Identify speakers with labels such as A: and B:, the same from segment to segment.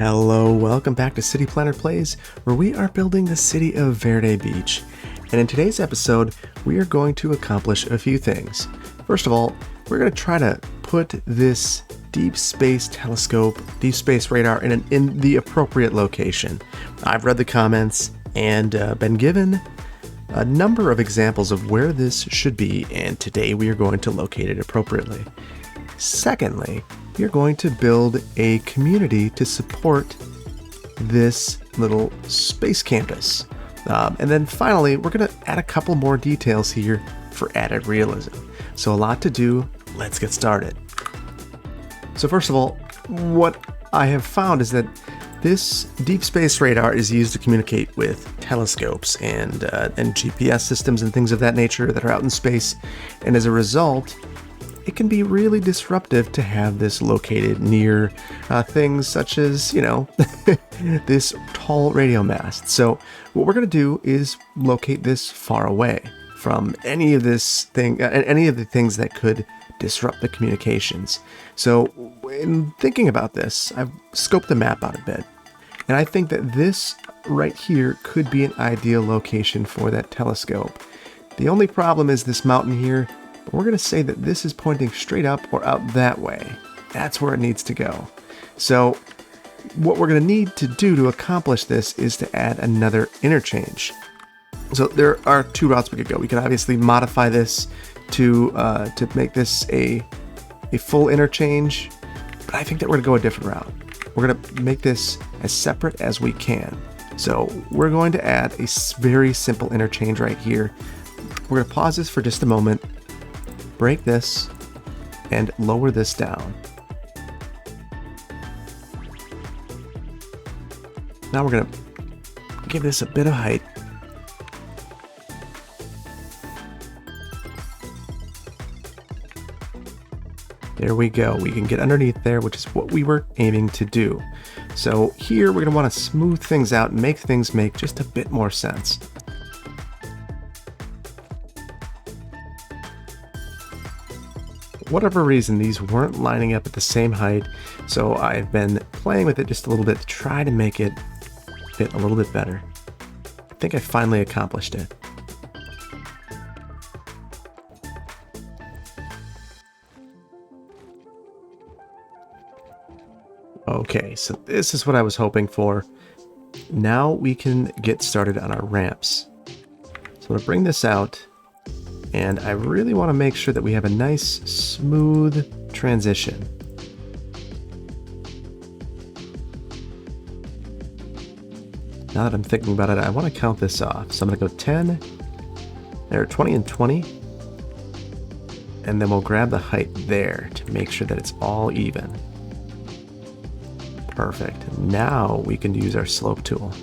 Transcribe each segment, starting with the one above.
A: Hello, welcome back to City Planner Plays, where we are building the city of Verde Beach. And in today's episode, we are going to accomplish a few things. First of all, we're going to try to put this deep space telescope, deep space radar in the appropriate location. I've read the comments and been given a number of examples of where this should be, and today we are going to locate it appropriately. Secondly, we are going to build a community to support this little space campus. And then finally, we're going to add a couple more details here for added realism. So a lot to do. Let's get started. So first of all, what I have found is that this deep space radar is used to communicate with telescopes and GPS systems and things of that nature that are out in space. And as a result, it can be really disruptive to have this located near things such as, this tall radio mast. So what we're going to do is locate this far away from any of the things that could disrupt the communications. So in thinking about this, I've scoped the map out a bit, and I think that this right here could be an ideal location for that telescope. The only problem is this mountain here. We're going to say that this is pointing straight up or out that way. That's where it needs to go. So what we're going to need to do to accomplish this is to add another interchange. So there are two routes we could go. We could obviously modify this to make this a full interchange, but I think that we're going to go a different route. We're going to make this as separate as we can. So we're going to add a very simple interchange right here. We're going to pause this for just a moment, break this, and lower this down. Now we're going to give this a bit of height. There we go. We can get underneath there, which is what we were aiming to do. So here we're going to want to smooth things out and make things make just a bit more sense. Whatever reason, these weren't lining up at the same height, so I've been playing with it just a little bit to try to make it fit a little bit better. I think I finally accomplished it. Okay, so this is what I was hoping for. Now we can get started on our ramps. So I'm going to bring this out. And I really want to make sure that we have a nice, smooth transition. Now that I'm thinking about it, I want to count this off. So I'm going to go 10, there, 20 and 20. And then we'll grab the height there to make sure that it's all even. Perfect. Now we can use our slope tool.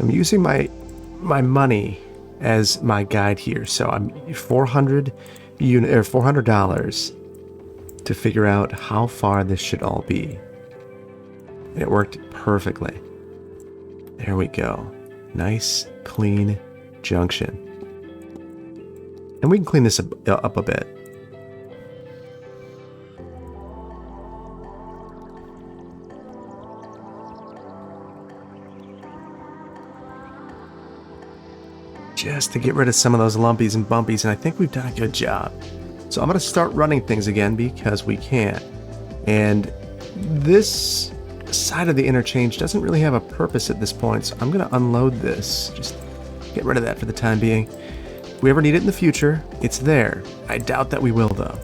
A: I'm using my money as my guide here, so I'm $400 to figure out how far this should all be. And it worked perfectly. There we go. Nice, clean junction. And we can clean this up a bit. Just to get rid of some of those lumpies and bumpies, and I think we've done a good job. So I'm going to start running things again because we can. And this side of the interchange doesn't really have a purpose at this point, so I'm going to unload this. Just get rid of that for the time being. If we ever need it in the future, it's there. I doubt that we will, though.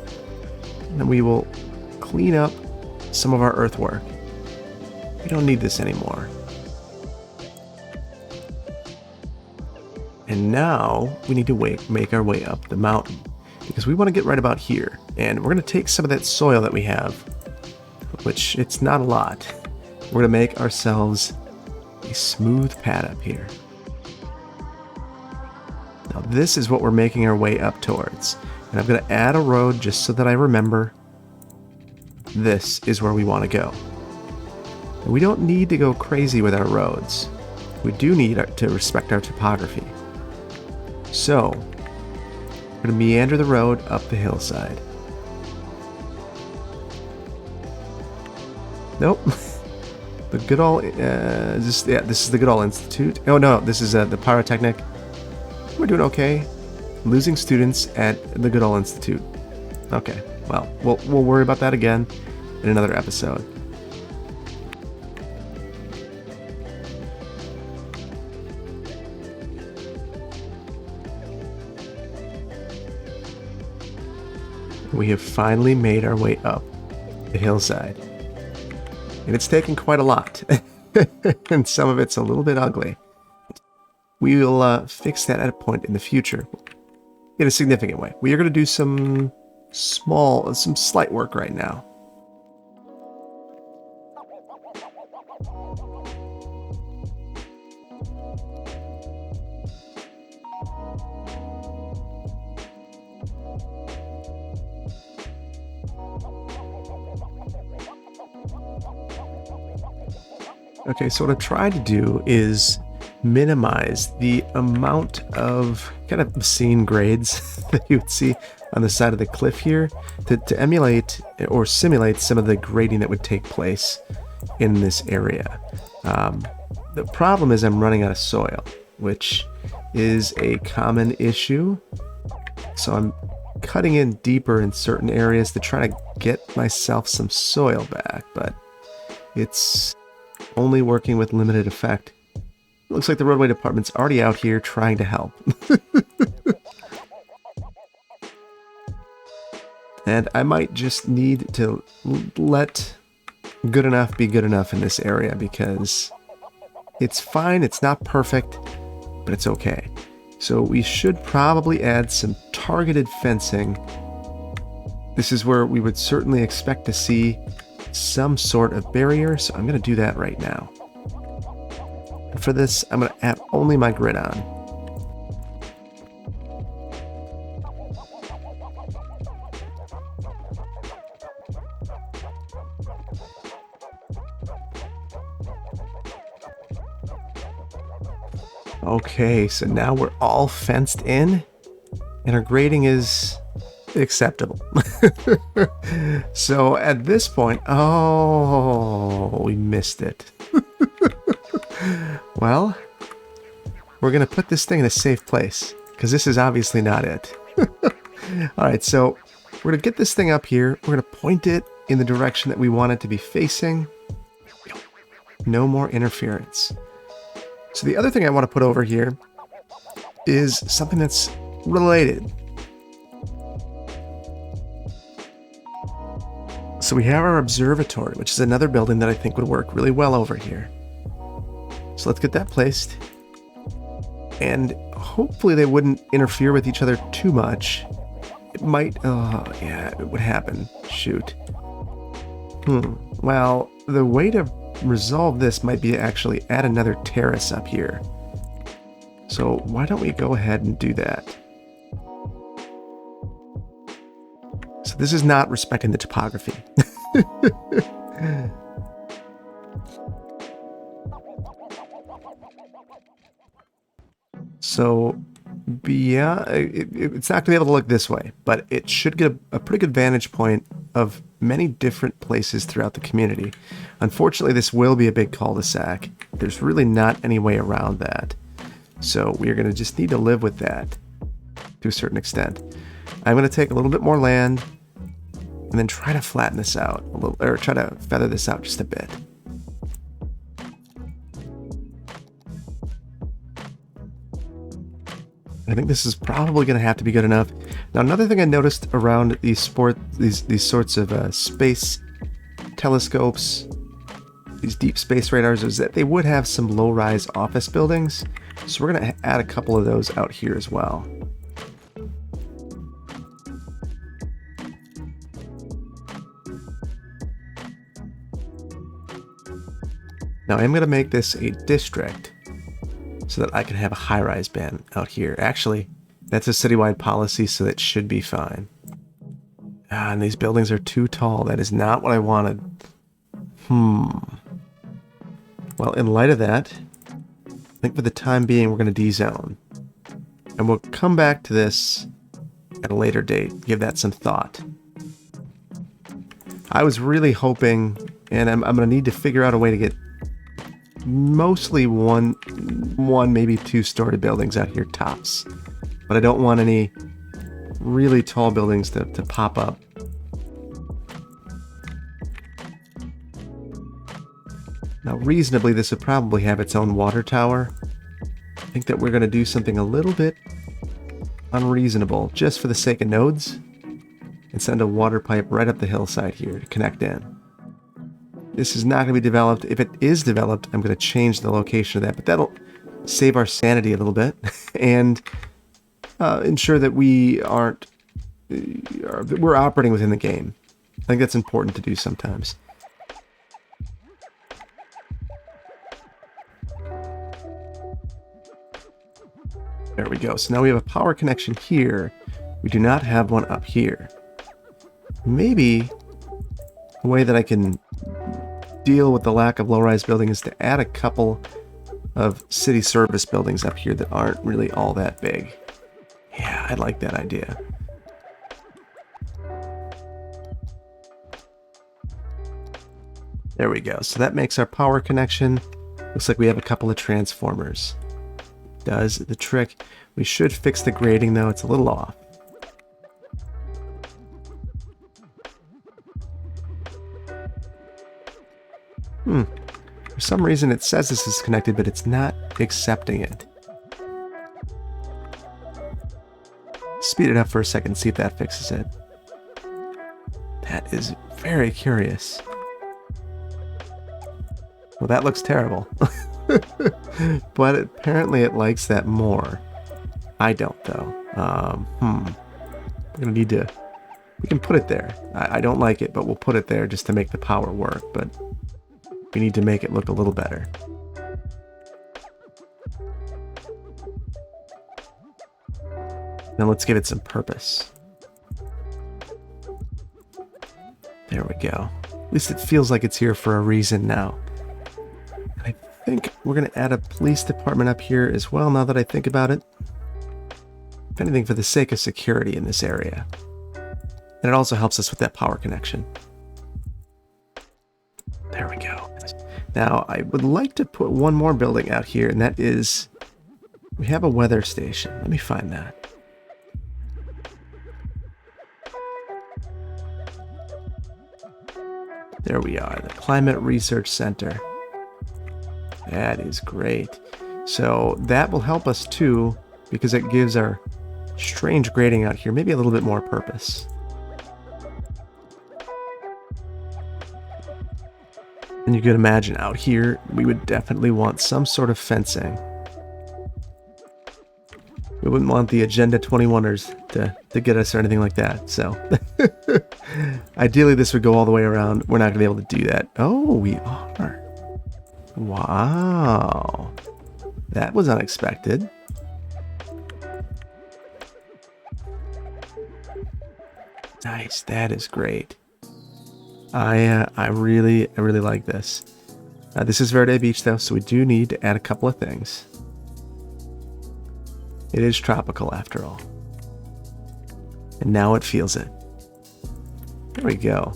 A: And we will clean up some of our earthwork. We don't need this anymore. And now we need to make our way up the mountain because we want to get right about here. And we're going to take some of that soil that we have, which it's not a lot. We're going to make ourselves a smooth pad up here. Now this is what we're making our way up towards. And I'm going to add a road just so that I remember this is where we want to go. And we don't need to go crazy with our roads. We do need to respect our topography. So, we're going to meander the road up the hillside. Nope. The Goodall, this is the Goodall Institute. Oh no, this is the Pyrotechnic. We're doing okay. Losing students at the Goodall Institute. Okay, well, we'll worry about that again in another episode. We have finally made our way up the hillside. And it's taken quite a lot. And some of it's a little bit ugly. We will fix that at a point in the future. In a significant way. We are going to do some slight work right now. Okay, so what I'm trying to do is minimize the amount of kind of obscene grades that you would see on the side of the cliff here to emulate or simulate some of the grading that would take place in this area. The problem is I'm running out of soil, which is a common issue. So I'm cutting in deeper in certain areas to try to get myself some soil back, but it's only working with limited effect. Looks like the roadway department's already out here trying to help. And I might just need to let good enough be good enough in this area, because it's fine, it's not perfect, but it's okay. So we should probably add some targeted fencing. This is where we would certainly expect to see some sort of barrier, so I'm going to do that right now. And for this, I'm going to have only my grid on. Okay, so now we're all fenced in, and our grading is acceptable. So at this point, oh, we missed it. Well, we're going to put this thing in a safe place, because this is obviously not it. All right, so we're going to get this thing up here. We're going to point it in the direction that we want it to be facing. No more interference. So the other thing I want to put over here is something that's related. So we have our observatory, which is another building that I think would work really well over here. So let's get that placed. And hopefully they wouldn't interfere with each other too much. It might, oh yeah, it would happen. Shoot. Well, the way to resolve this might be to actually add another terrace up here. So why don't we go ahead and do that? So this is not respecting the topography. So yeah, it's not going to be able to look this way, but it should get a pretty good vantage point of many different places throughout the community. Unfortunately, this will be a big cul-de-sac. There's really not any way around that. So we're going to just need to live with that to a certain extent. I'm going to take a little bit more land and then try to flatten this out a little, or try to feather this out just a bit. I think this is probably going to have to be good enough. Now, another thing I noticed around these sorts of space telescopes, these deep space radars, is that they would have some low-rise office buildings. So we're going to add a couple of those out here as well. Now I'm going to make this a district so that I can have a high-rise band out here. Actually, that's a citywide policy, so that should be fine. And these buildings are too tall. That is not what I wanted. Well, in light of that, I think for the time being, we're going to D-zone. And we'll come back to this at a later date, give that some thought. I was really hoping, and I'm going to need to figure out a way to get mostly one, maybe two-story buildings out here tops. But I don't want any really tall buildings to pop up. Now, reasonably, this would probably have its own water tower. I think that we're going to do something a little bit unreasonable, just for the sake of nodes, and send a water pipe right up the hillside here to connect in. This is not going to be developed. If it is developed, I'm going to change the location of that, but that'll save our sanity a little bit and ensure that we're operating within the game. I think that's important to do sometimes. There we go. So now we have a power connection here. We do not have one up here. Maybe a way that I can deal with the lack of low-rise building is to add a couple of city service buildings up here that aren't really all that big. Yeah, I like that idea. There we go. So that makes our power connection. Looks like we have a couple of transformers. Does the trick. We should fix the grading though, it's a little off. For some reason it says this is connected, but it's not accepting it. Speed it up for a second, see if that fixes it. That is very curious. Well, that looks terrible. But apparently it likes that more. I don't, though. We're gonna need to... We can put it there. I don't like it, but we'll put it there just to make the power work, but we need to make it look a little better. Now let's give it some purpose. There we go. At least it feels like it's here for a reason now. I think we're going to add a police department up here as well, now that I think about it. If anything, for the sake of security in this area. And it also helps us with that power connection. There we go. Now, I would like to put one more building out here, and that is... We have a weather station. Let me find that. There we are, the Climate Research Center. That is great. So that will help us too, because it gives our strange grading out here maybe a little bit more purpose. And you can imagine out here, we would definitely want some sort of fencing. We wouldn't want the Agenda 21ers to get us or anything like that, so. Ideally, this would go all the way around. We're not going to be able to do that. Oh, we are. Wow. That was unexpected. Nice, that is great. I really like this. This is Verde Beach, though, so we do need to add a couple of things. It is tropical, after all. And now it feels it. There we go.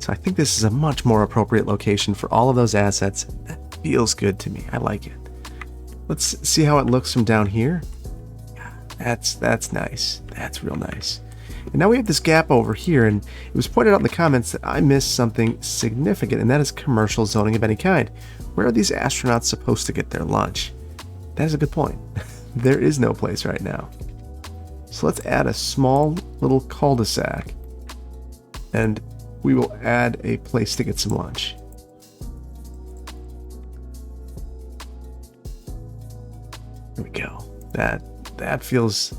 A: So I think this is a much more appropriate location for all of those assets. That feels good to me. I like it. Let's see how it looks from down here. Yeah, that's nice. That's real nice. And now we have this gap over here, and it was pointed out in the comments that I missed something significant, and that is commercial zoning of any kind. Where are these astronauts supposed to get their lunch? That is a good point. There is no place right now. So let's add a small little cul-de-sac, and we will add a place to get some lunch. There we go. That feels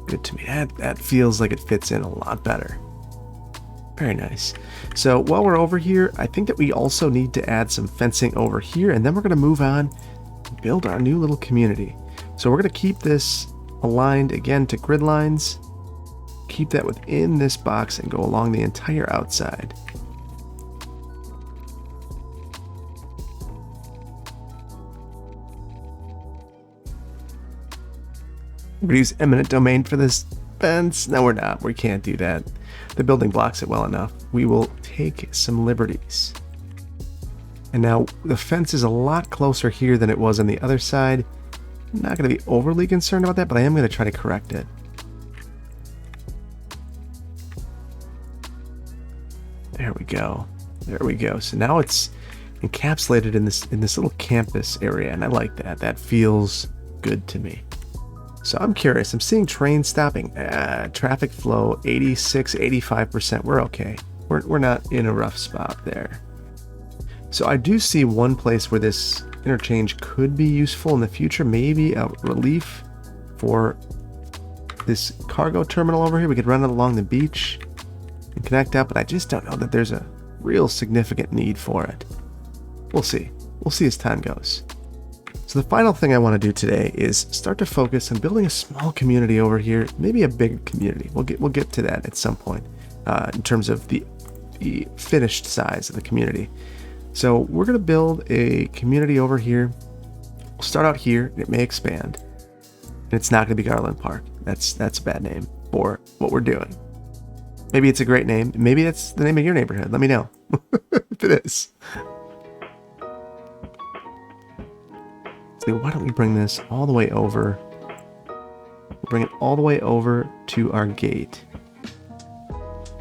A: good to me. That feels like it fits in a lot better. Very nice. So while we're over here, I think that we also need to add some fencing over here, and then we're going to move on and build our new little community. So we're going to keep this aligned again to grid lines, keep that within this box, and go along the entire outside. We're going to use eminent domain for this fence. No, we're not. We can't do that. The building blocks it well enough. We will take some liberties. And now the fence is a lot closer here than it was on the other side. I'm not going to be overly concerned about that, but I am going to try to correct it. There we go. There we go. So now it's encapsulated in this little campus area, and I like that. That feels good to me. So I'm curious. I'm seeing trains stopping. Traffic flow 86, 85%. We're okay. We're not in a rough spot there. So I do see one place where this interchange could be useful in the future. Maybe a relief for this cargo terminal over here. We could run it along the beach and connect up, but I just don't know that there's a real significant need for it. We'll see. We'll see as time goes. So the final thing I want to do today is start to focus on building a small community over here, maybe a big community. We'll get to that at some point in terms of the finished size of the community. So we're going to build a community over here. We'll start out here, and it may expand. And it's not going to be Garland Park. That's a bad name for what we're doing. Maybe it's a great name. Maybe that's the name of your neighborhood. Let me know if it is. So why don't we bring this all the way over? We'll bring it all the way over to our gate.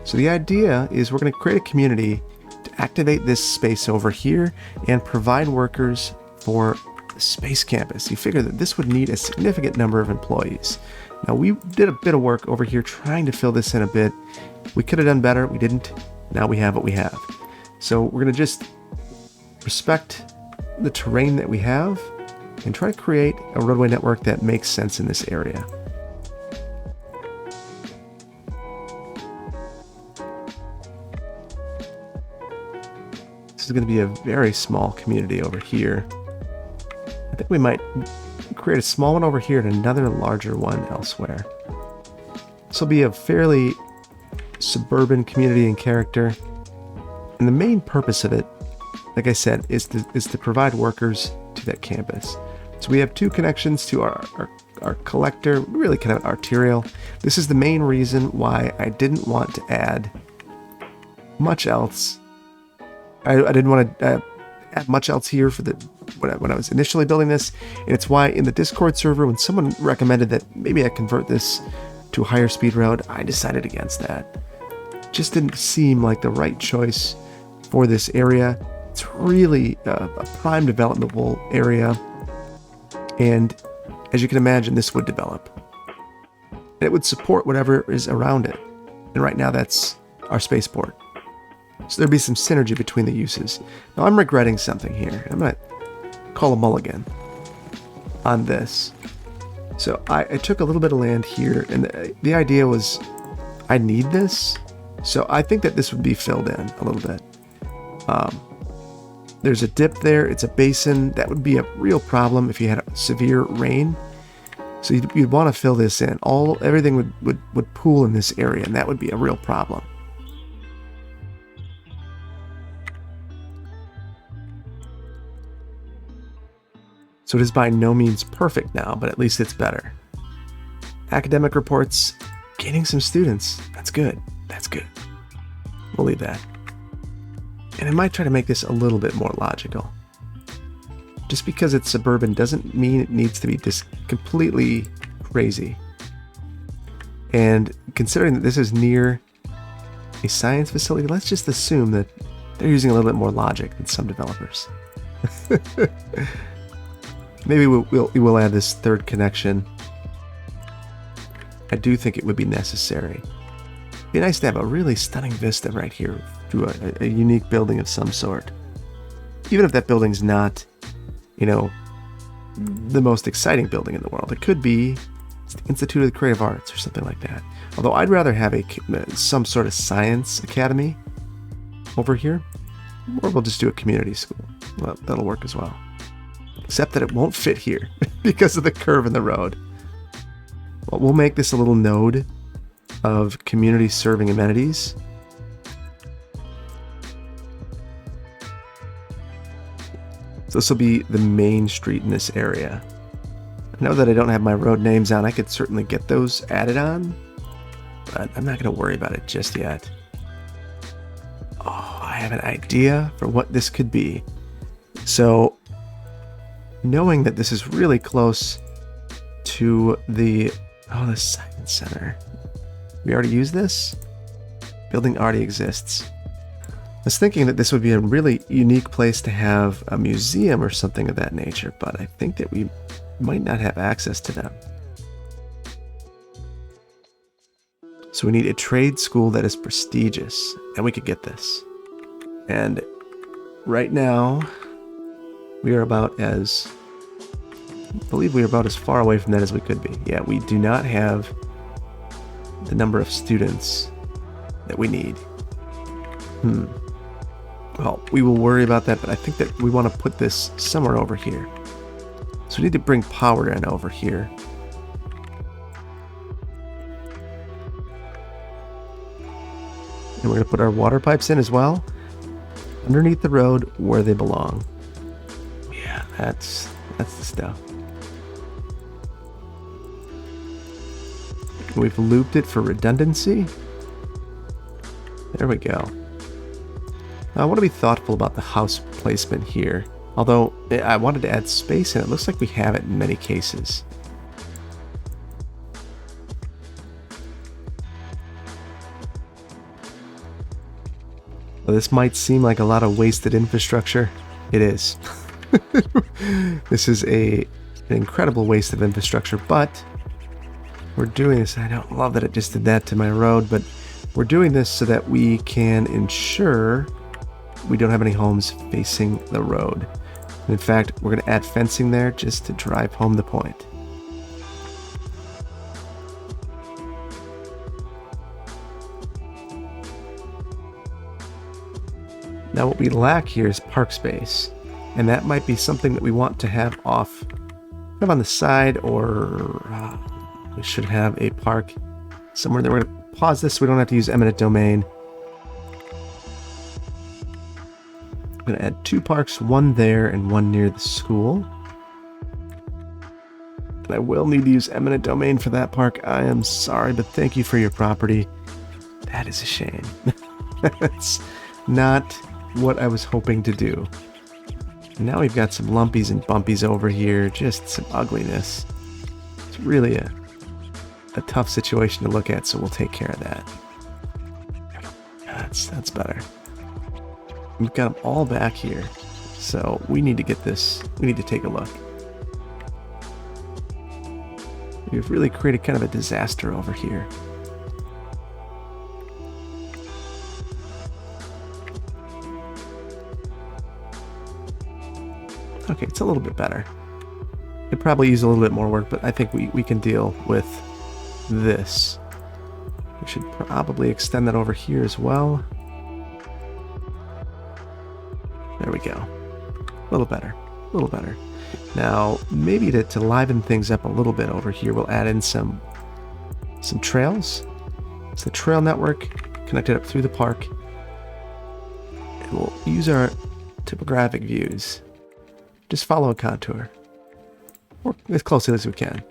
A: So the idea is we're going to create a community to activate this space over here and provide workers for the space campus. You figure that this would need a significant number of employees. Now we did a bit of work over here trying to fill this in a bit. We could have done better. We didn't. Now we have what we have. So we're going to just respect the terrain that we have and try to create a roadway network that makes sense in this area. This is going to be a very small community over here. I think we might create a small one over here and another larger one elsewhere. This will be a fairly suburban community in character. And the main purpose of it, like I said, is to provide workers to that campus. So we have two connections to our collector, really kind of arterial. This is the main reason why I didn't want to add much else. I didn't want to add much else here for when I was initially building this, and it's why in the Discord server, when someone recommended that maybe I convert this to a higher speed road, I decided against that. Just didn't seem like the right choice for this area. It's really a prime developable area, and as you can imagine, this would develop. And it would support whatever is around it. And right now that's our spaceport. So there'd be some synergy between the uses. Now I'm regretting something here. I'm going to call a mulligan on this. So I took a little bit of land here, and the idea was I need this. So I think that this would be filled in a little bit. There's a dip there. It's a basin. That would be a real problem if you had a severe rain. So you'd want to fill this in. Everything would pool in this area, and that would be a real problem. So it is by no means perfect now, but at least it's better. Academic reports, gaining some students. That's good. That's good. We'll leave that. And I might try to make this a little bit more logical. Just because it's suburban doesn't mean it needs to be just completely crazy. And considering that this is near a science facility, let's just assume that they're using a little bit more logic than some developers. Maybe we'll add this third connection. I do think it would be necessary. It'd be nice to have a really stunning vista right here to a unique building of some sort. Even if that building's not, the most exciting building in the world. It could be the Institute of the Creative Arts or something like that. Although I'd rather have some sort of science academy over here. Or we'll just do a community school. Well, that'll work as well. Except that it won't fit here because of the curve in the road. Well, we'll make this a little node of community serving amenities. So this will be the main street in this area. Now that I don't have my road names on, I could certainly get those added on, but I'm not going to worry about it just yet. Oh, I have an idea for what this could be. So, knowing that this is really close to the Science Center. We already used this? Building already exists. I was thinking that this would be a really unique place to have a museum or something of that nature, but I think that we might not have access to them. So we need a trade school that is prestigious, and we could get this. And right now, we are about as... I believe we are about as far away from that as we could be. Yeah, we do not have the number of students that we need. Well, we will worry about that, but I think that we want to put this somewhere over here. So we need to bring power in over here. And we're going to put our water pipes in as well, underneath the road where they belong. Yeah, that's the stuff. We've looped it for redundancy. There we go. Now I want to be thoughtful about the house placement here. Although I wanted to add space, and it looks like we have it in many cases. Well, this might seem like a lot of wasted infrastructure. It is. This is an incredible waste of infrastructure, but we're doing this. I don't love that it just did that to my road, but we're doing this so that we can ensure we don't have any homes facing the road. And in fact, we're going to add fencing there just to drive home the point. Now what we lack here is park space, and that might be something that we want to have off kind of on the side, or we should have a park somewhere there. We're going to pause this so we don't have to use eminent domain. I'm going to add 2 parks, one there and one near the school. And I will need to use eminent domain for that park. I am sorry, but thank you for your property. That is a shame. That's not what I was hoping to do. And now we've got some lumpies and bumpies over here, just some ugliness. It's really a tough situation to look at, so we'll take care of that. That's better. We've got them all back here, so we need to get this. We need to take a look. We've really created kind of a disaster over here. Okay, it's a little bit better. Could probably use a little bit more work, but I think we can deal with this. We should probably extend that over here as well. There we go. A little better. A little better. Now, maybe to liven things up a little bit over here, we'll add in some trails. It's the trail network connected up through the park. And we'll use our topographic views. Just follow a contour. Or as closely as we can.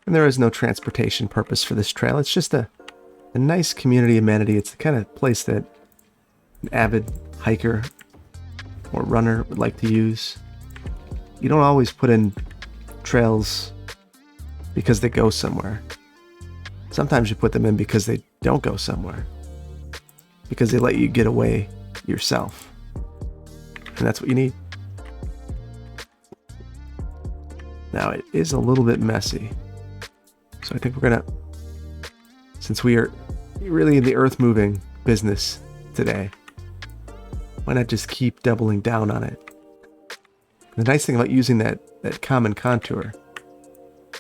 A: And there is no transportation purpose for this trail. It's just a nice community amenity. It's the kind of place that an avid hiker or runner would like to use. You don't always put in trails because they go somewhere. Sometimes you put them in because they don't go somewhere. Because they let you get away yourself. And that's what you need. Now it is a little bit messy. So I think we're gonna, since we are really in the earth moving business today, why not just keep doubling down on it? The nice thing about using that common contour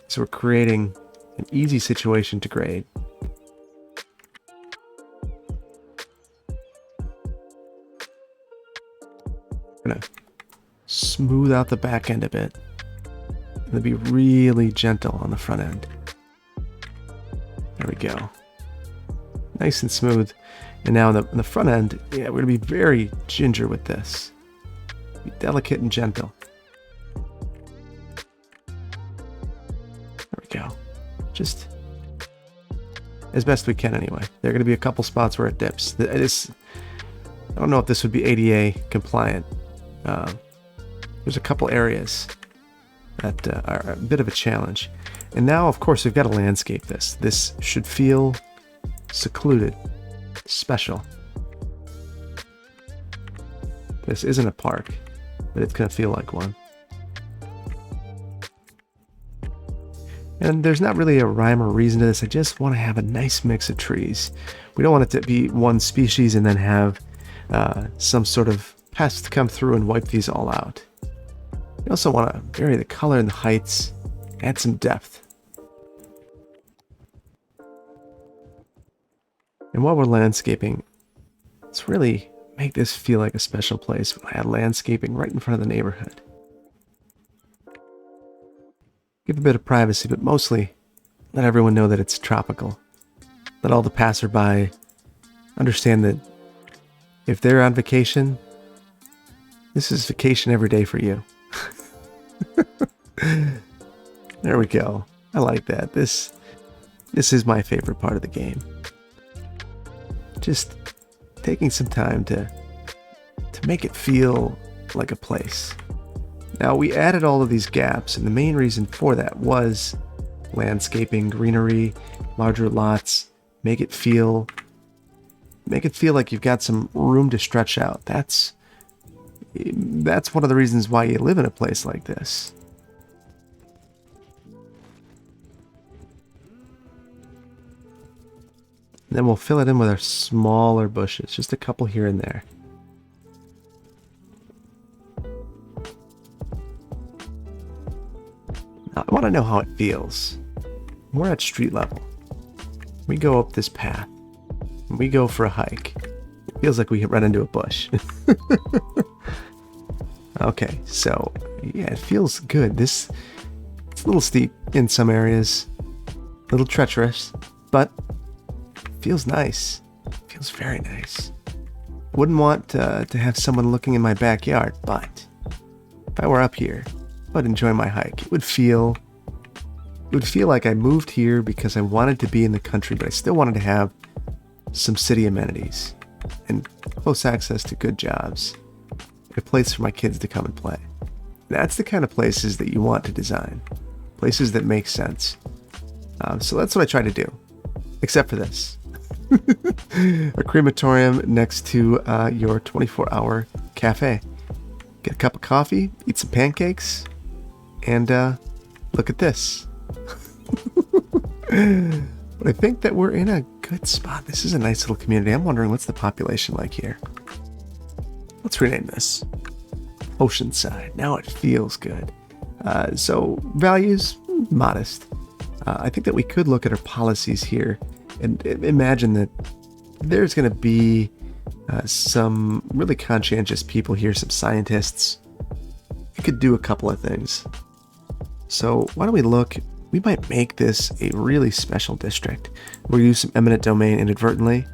A: is we're creating an easy situation to grade. We're gonna smooth out the back end a bit and be really gentle on the front end. There we go. Nice and smooth. And now on the front end, yeah, we're gonna be very ginger with this. Be delicate and gentle. There we go. Just as best we can anyway. There are going to be a couple spots where it dips. I don't know if this would be ADA compliant. There's a couple areas that are a bit of a challenge. And now, of course, we've got to landscape this. This should feel secluded, special. This isn't a park, but it's going to feel like one. And there's not really a rhyme or reason to this. I just want to have a nice mix of trees. We don't want it to be one species and then have some sort of pest come through and wipe these all out. We also want to vary the color and the heights, add some depth. And while we're landscaping, let's really make this feel like a special place. We'll add landscaping right in front of the neighborhood. Give a bit of privacy, but mostly let everyone know that it's tropical. Let all the passerby understand that if they're on vacation, this is vacation every day for you. There we go. I like that. This is my favorite part of the game. Just taking some time to make it feel like a place. Now, we added all of these gaps, and the main reason for that was landscaping, greenery, larger lots, make it feel like you've got some room to stretch out. That's one of the reasons why you live in a place like this. And then we'll fill it in with our smaller bushes, just a couple here and there. Now, I want to know how it feels. We're at street level. We go up this path. And we go for a hike. It feels like we run into a bush. Okay, so yeah, it feels good. It's a little steep in some areas, a little treacherous, but it feels nice. It feels very nice. Wouldn't want to have someone looking in my backyard, but if I were up here, I'd enjoy my hike. It would feel like I moved here because I wanted to be in the country, but I still wanted to have some city amenities and close access to good jobs. A place for my kids to come and play. That's the kind of places that you want to design. Places that make sense. So that's what I try to do. Except for this. A crematorium next to your 24-hour cafe. Get a cup of coffee, eat some pancakes, and look at this. But I think that we're in a good spot. This is a nice little community. I'm wondering, what's the population like here? Let's rename this Oceanside. Now it feels good. So values, modest. I think that we could look at our policies here and imagine that there's going to be some really conscientious people here, some scientists. We could do a couple of things. So why don't we look? We might make this a really special district. We'll use some eminent domain inadvertently.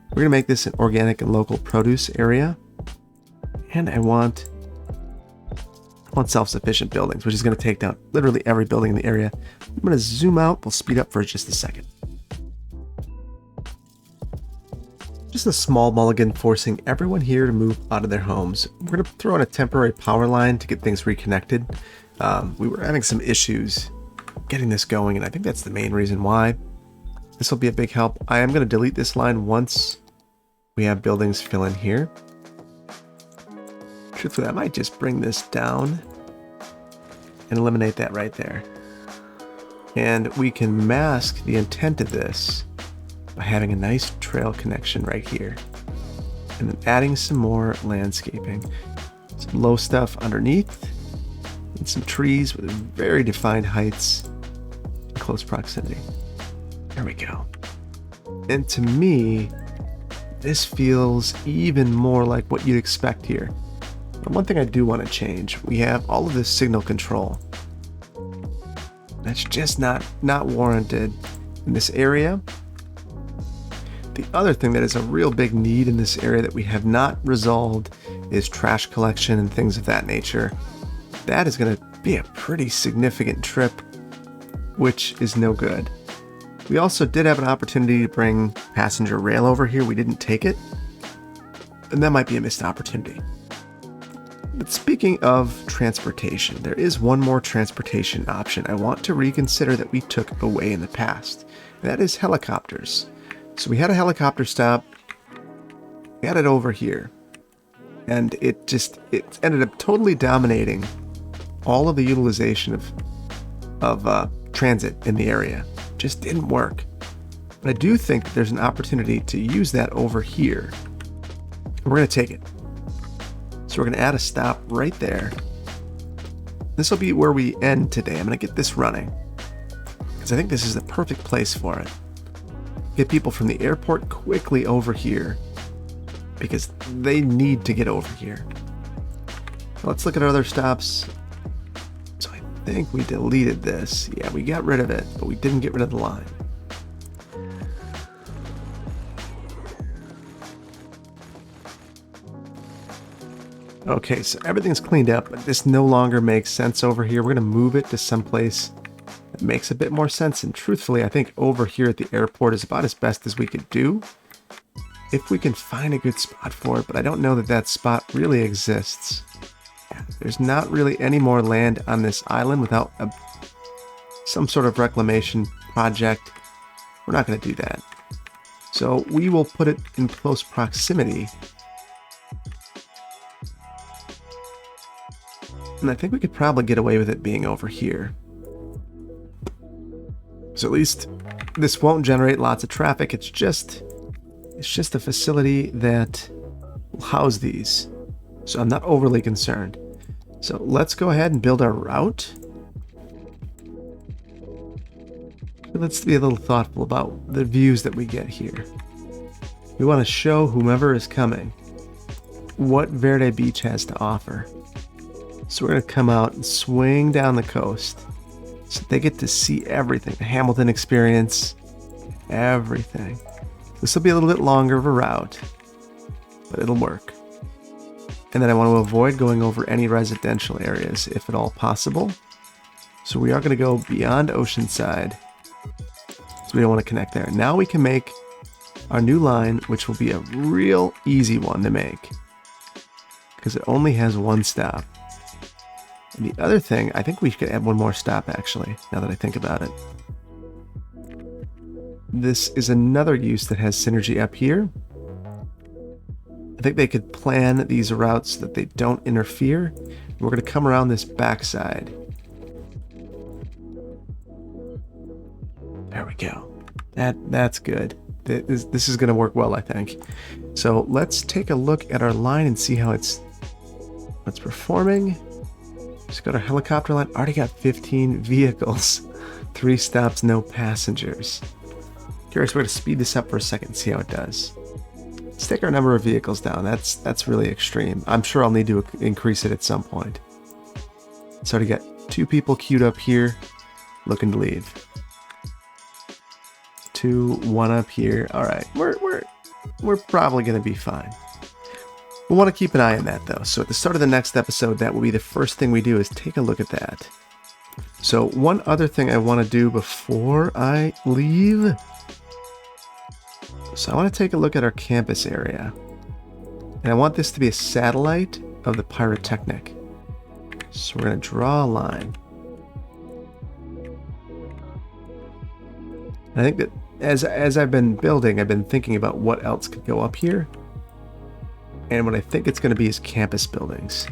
A: We're going to make this an organic and local produce area. And I want self-sufficient buildings, which is going to take down literally every building in the area. I'm going to zoom out. We'll speed up for just a second. Just a small mulligan forcing everyone here to move out of their homes. We're going to throw in a temporary power line to get things reconnected. We were having some issues getting this going, and I think that's the main reason why. This will be a big help. I am going to delete this line once we have buildings fill in here. Truthfully, I might just bring this down and eliminate that right there. And we can mask the intent of this by having a nice trail connection right here. And then adding some more landscaping. Some low stuff underneath. And some trees with very defined heights in close proximity. There we go. And to me, this feels even more like what you'd expect here. But one thing I do want to change, we have all of this signal control. That's just not warranted in this area. The other thing that is a real big need in this area that we have not resolved is trash collection and things of that nature. That is going to be a pretty significant trip, which is no good. We also did have an opportunity to bring passenger rail over here. We didn't take it, and that might be a missed opportunity. But speaking of transportation, there is one more transportation option I want to reconsider that we took away in the past, and that is helicopters. So we had a helicopter stop, we had it over here, and it ended up totally dominating all of the utilization of transit in the area. Just didn't work. But I do think that there's an opportunity to use that over here. We're going to take it. So we're going to add a stop right there. This will be where we end today. I'm going to get this running because I think this is the perfect place for it. Get people from the airport quickly over here because they need to get over here. Let's look at our other stops. So I think we deleted this. Yeah, we got rid of it, but we didn't get rid of the line. Okay, so everything's cleaned up, but this no longer makes sense over here. We're going to move it to someplace that makes a bit more sense. And truthfully, I think over here at the airport is about as best as we could do, if we can find a good spot for it. But I don't know that that spot really exists. Yeah, there's not really any more land on this island without some sort of reclamation project. We're not going to do that. So we will put it in close proximity. And I think we could probably get away with it being over here. So at least this won't generate lots of traffic. It's just a facility that will house these. So I'm not overly concerned. So let's go ahead and build our route. Let's be a little thoughtful about the views that we get here. We want to show whomever is coming what Verde Beach has to offer. So we're going to come out and swing down the coast so they get to see everything. The Hamilton experience, everything. This will be a little bit longer of a route, but it'll work. And then I want to avoid going over any residential areas if at all possible. So we are going to go beyond Oceanside. So we don't want to connect there. Now we can make our new line, which will be a real easy one to make because it only has one stop. And the other thing, I think we could add one more stop actually, now that I think about it. This is another use that has synergy up here. I think they could plan these routes so that they don't interfere. We're going to come around this backside. There we go. That's good. This is going to work well, I think. So let's take a look at our line and see how it's performing. Just got our helicopter line. Already got 15 vehicles. 3 stops, no passengers. Curious, we're going to speed this up for a second and see how it does. Let's take our number of vehicles down. That's really extreme. I'm sure I'll need to increase it at some point. So already got 2 people queued up here looking to leave. 2, 1 up here. All right, we're probably going to be fine. We'll want to keep an eye on that though. So at the start of the next episode, that will be the first thing we do is take a look at that. So one other thing I want to do before I leave. So I want to take a look at our campus area. And I want this to be a satellite of the Pyrotechnic. So we're going to draw a line. And I think that as I've been building, I've been thinking about what else could go up here. And what I think it's going to be is campus buildings.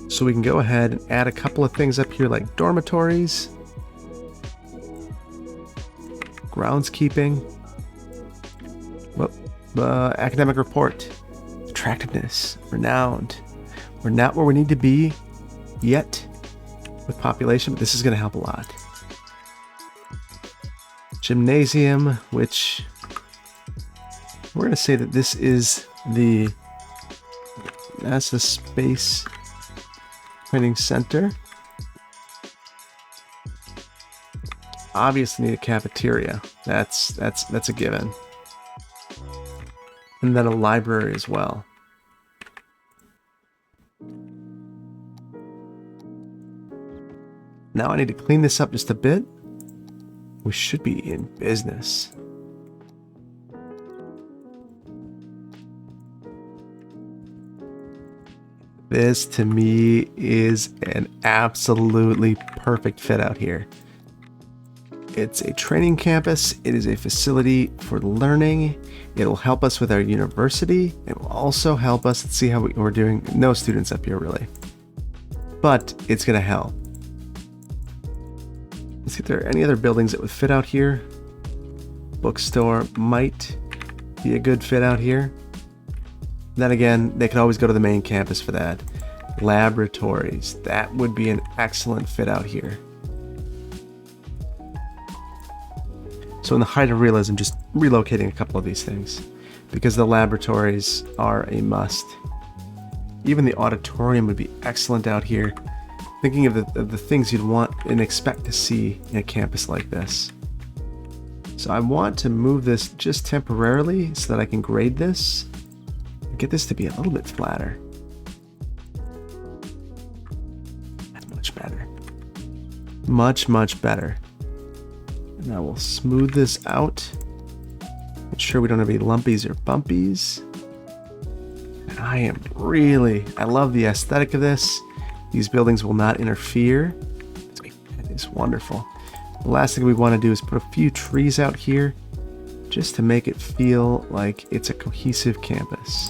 A: So we can go ahead and add a couple of things up here like dormitories, groundskeeping, academic report, attractiveness, renowned. We're not where we need to be yet with population, but this is going to help a lot. Gymnasium, which we're going to say that this is the NASA Space Training Center. Obviously need a cafeteria. That's a given. And then a library as well. Now I need to clean this up just a bit. We should be in business. This, to me, is an absolutely perfect fit out here. It's a training campus. It is a facility for learning. It'll help us with our university. It will also help us. Let's see how we're doing. No students up here, really. But it's going to help. Let's see if there are any other buildings that would fit out here. Bookstore might be a good fit out here. Then again, they could always go to the main campus for that. Laboratories, that would be an excellent fit out here. So in the height of realism, just relocating a couple of these things, because the laboratories are a must. Even the auditorium would be excellent out here. Thinking of the things you'd want and expect to see in a campus like this. So I want to move this just temporarily so that I can grade this. Get this to be a little bit flatter. That's much better. Much, much better. Now we'll smooth this out. Make sure we don't have any lumpies or bumpies. And I love the aesthetic of this. These buildings will not interfere. That is wonderful. The last thing we want to do is put a few trees out here just to make it feel like it's a cohesive campus.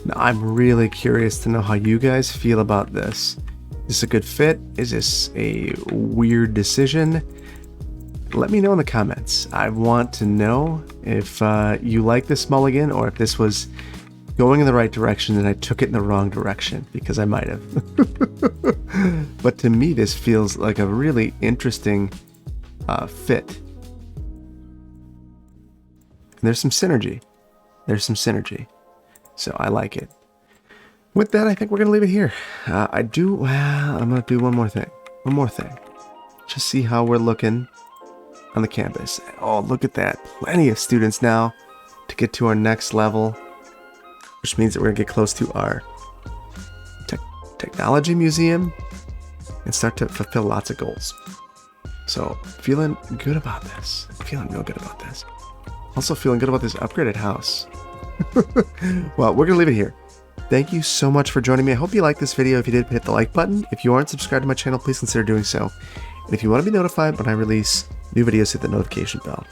A: Now, I'm really curious to know how you guys feel about this. Is this a good fit? Is this a weird decision? Let me know in the comments. I want to know if you like this mulligan or if this was going in the right direction and I took it in the wrong direction, because I might have. But to me, this feels like a really interesting fit. And there's some synergy. So I like it. With that, I think we're going to leave it here. I'm going to do one more thing. Just see how we're looking on the campus. Oh, look at that. Plenty of students now to get to our next level, which means that we're going to get close to our technology museum and start to fulfill lots of goals. So feeling good about this. Feeling real good about this. Also feeling good about this upgraded house. Well, we're going to leave it here. Thank you so much for joining me. I hope you liked this video. If you did, hit the like button. If you aren't subscribed to my channel, please consider doing so. And if you want to be notified when I release new videos, hit the notification bell.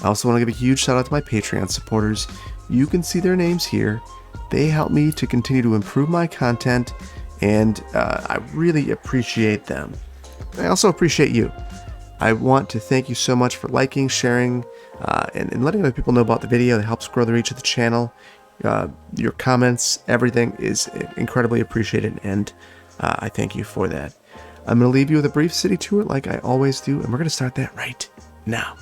A: I also want to give a huge shout out to my Patreon supporters. You can see their names here. They help me to continue to improve my content, and I really appreciate them. I also appreciate you. I want to thank you so much for liking, sharing, and letting other people know about the video. That helps grow the reach of the channel. Your comments, everything is incredibly appreciated, and I thank you for that. I'm going to leave you with a brief city tour like I always do, and we're going to start that right now.